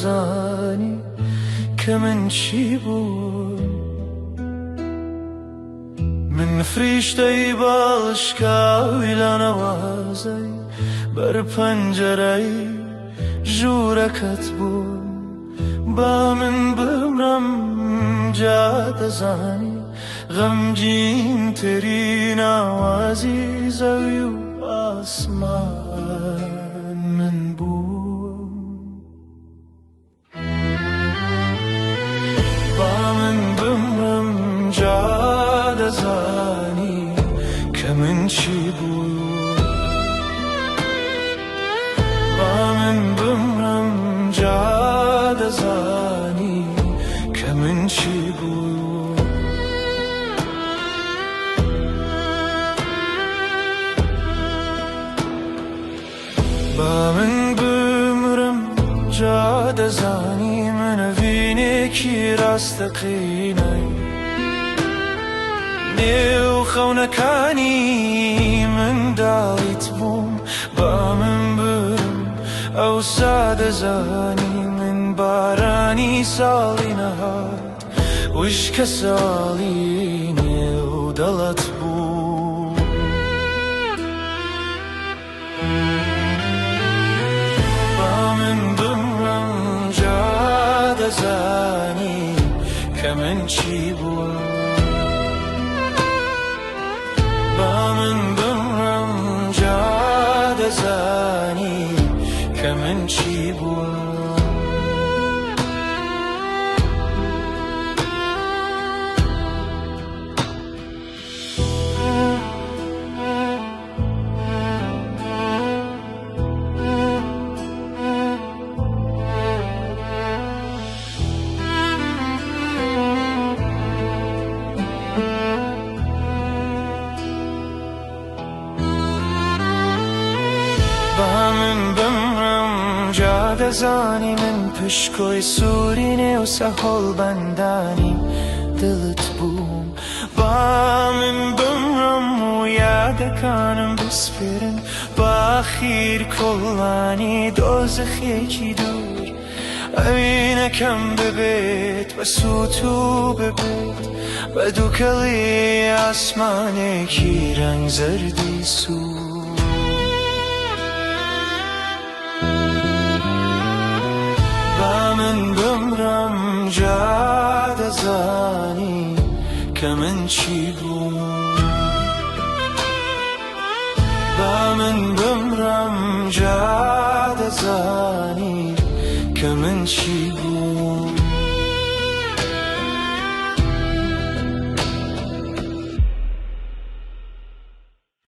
دەزانی کە من چی بووم. من فریشتەی باڵشکاوی لە نەوازەی بەر پەنجەرەی ژوورەکەت بووم. با من بمرم جا دەزانی غەمگین ترین ئاوازی زەوی و ئاسمان من بووم. با من بمرم جا دەزانی کە من چی بووم. با من بمرم جا دەزانی کە من چی بووم. با من بمرم جا دەزانی منە ڤینێکی ڕاستەقینەی نێو خەونەکانی منداڵیت بووم. با من برم ئەوسا دەزانی من بارانی ساڵی نەهات وشکە ساڵی نێو دڵت بوو. با من بمرم جا دەزانی کە من چی بووم. با من بمرم جا دەزانی کە من چی بووم. با من بمرم جا دەزانی من پشکۆی سووری نێو سەهۆڵبەندانی دڵت بووم. با من بمرم و یادەکانم بسپێرن با خیر کۆڵانی دۆزەخێکی دوور. ئەوینەکەم ببێت بە سووت و ببێت بە دووکەڵی ئاسمانێکی ڕەنگ زەردی سوور. با من بمرم جا دەزانی کە من چی بووم. با من بمرم جا دەزانی کە من چی بووم.